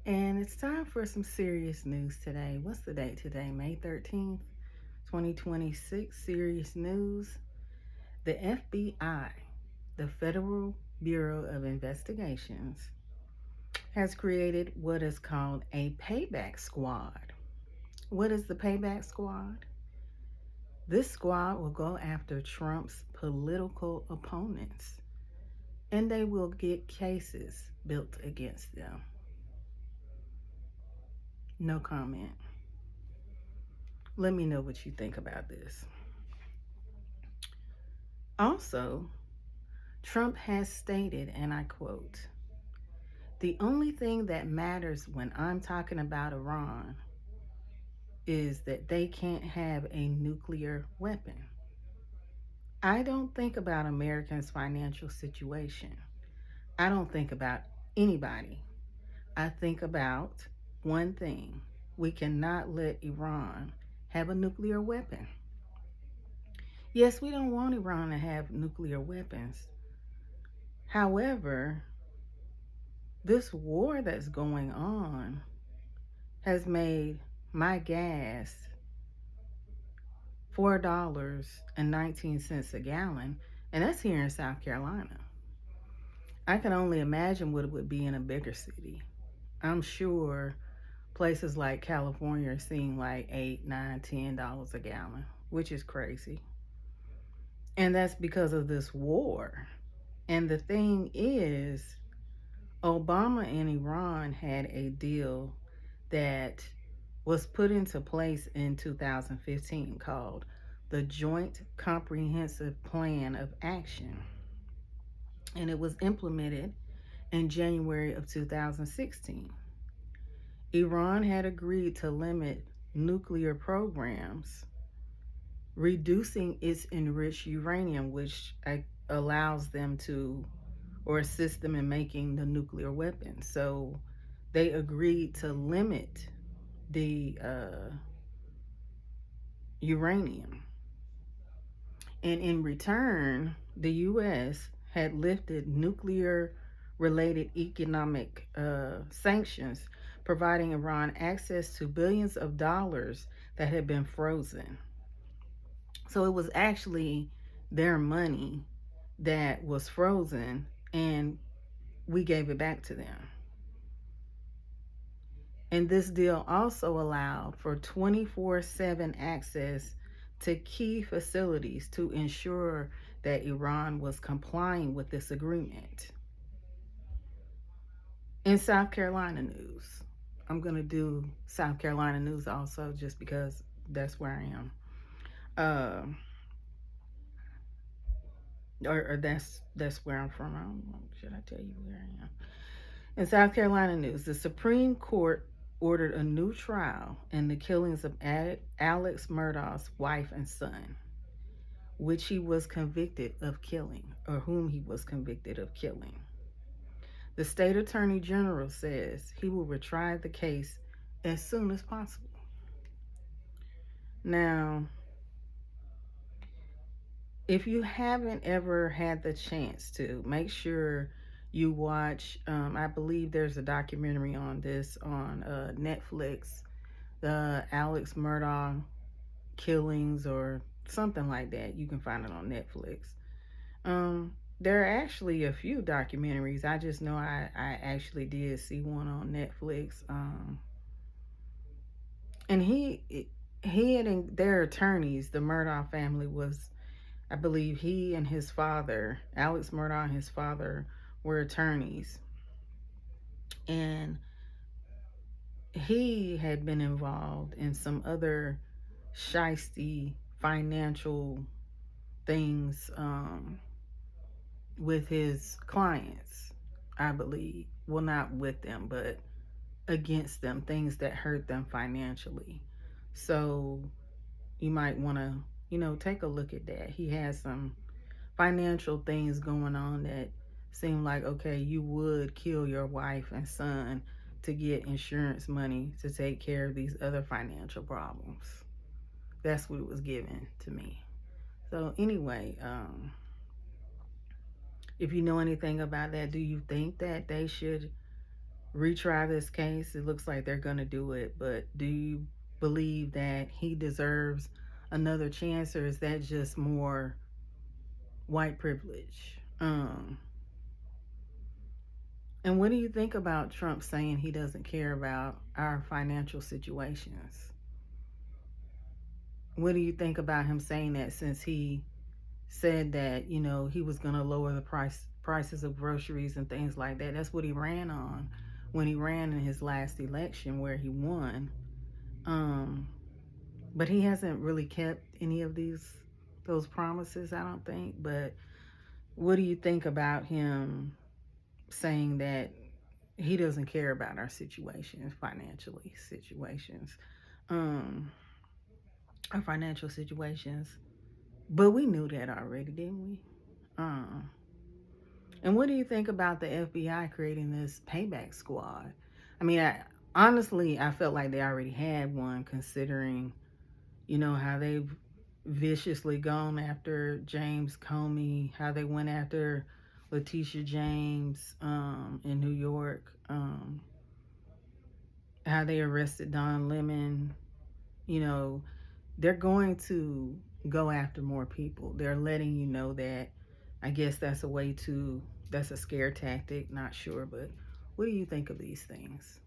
And it's time for some serious news today. What's the date today? May 13th, 2026. Serious news. The FBI, the Federal Bureau of Investigations, has created what is called a payback squad. What is the payback squad? This squad will go after Trump's political opponents and they will get cases built against them. No comment. Let me know what you think about this. Also, Trump has stated, and I quote, the only thing that matters when I'm talking about Iran is that they can't have a nuclear weapon. I don't think about Americans' financial situation. I don't think about anybody. I think about one thing. We cannot let Iran have a nuclear weapon. Yes, we don't want Iran to have nuclear weapons. However, this war that's going on has made my gas $4.19 a gallon, and that's here in South Carolina. I can only imagine what it would be in a bigger city. I'm sure places like California are seeing like $8, $9, $10 a gallon, which is crazy. And that's because of this war. And the thing is, Obama and Iran had a deal that was put into place in 2015 called the Joint Comprehensive Plan of Action. And it was implemented in January of 2016. Iran had agreed to limit nuclear programs, reducing its enriched uranium, which allows them to or assist them in making the nuclear weapon. So they agreed to limit the uranium. And in return, the U.S. had lifted nuclear related economic sanctions, providing Iran access to billions of dollars that had been frozen. So it was actually their money that was frozen, and we gave it back to them. And this deal also allowed for 24/7 access to key facilities to ensure that Iran was complying with this agreement. In South Carolina news, I'm going to do South Carolina news also just because that's where I am. Uh, or that's where I'm from. I don't know. Should I tell you where I am? In South Carolina news, the Supreme Court ordered a new trial in the killings of Alex Murdaugh's wife and son, which he was convicted of killing, or whom he was convicted of killing. The state attorney general says he will retry the case as soon as possible. Now, if you haven't ever had the chance to, make sure you watch. I believe there's a documentary on this on Netflix, the Alex Murdaugh killings or something like that. You can find it on Netflix. There are actually a few documentaries. I just know I actually did see one on Netflix. And he and their attorneys, the Murdaugh family, was, I believe he and his father, Alex Murdaugh and his father, were attorneys. And he had been involved in some other shisty financial things with his clients, I believe. Well, not with them, but against them, things that hurt them financially. So you might want to, take a look at that. He has some financial things going on that seem like, okay, you would kill your wife and son to get insurance money to take care of these other financial problems. That's what it was given to me. So anyway, if you know anything about that, do you think that they should retry this case. It looks like they're going to do it, but do you believe that he deserves another chance, or is that just more white privilege? And what do you think about Trump saying he doesn't care about our financial situations? What do you think about him saying that, since he said that, he was going to lower the prices of groceries and things like that? That's what he ran on when he ran in his last election where he won. Um, but he hasn't really kept any of those promises, I don't think. But what do you think about him saying that he doesn't care about our situations, financially situations, um, our financial situations? But we knew that already, didn't we? Um, and what do you think about the FBI creating this payback squad? I mean, honestly, I felt like they already had one, considering, how they've viciously gone after James Comey, how they went after Letitia James in New York, how they arrested Don Lemon. You know, they're going to go after more people. They're letting you know that. I guess that's a scare tactic, not sure, but what do you think of these things?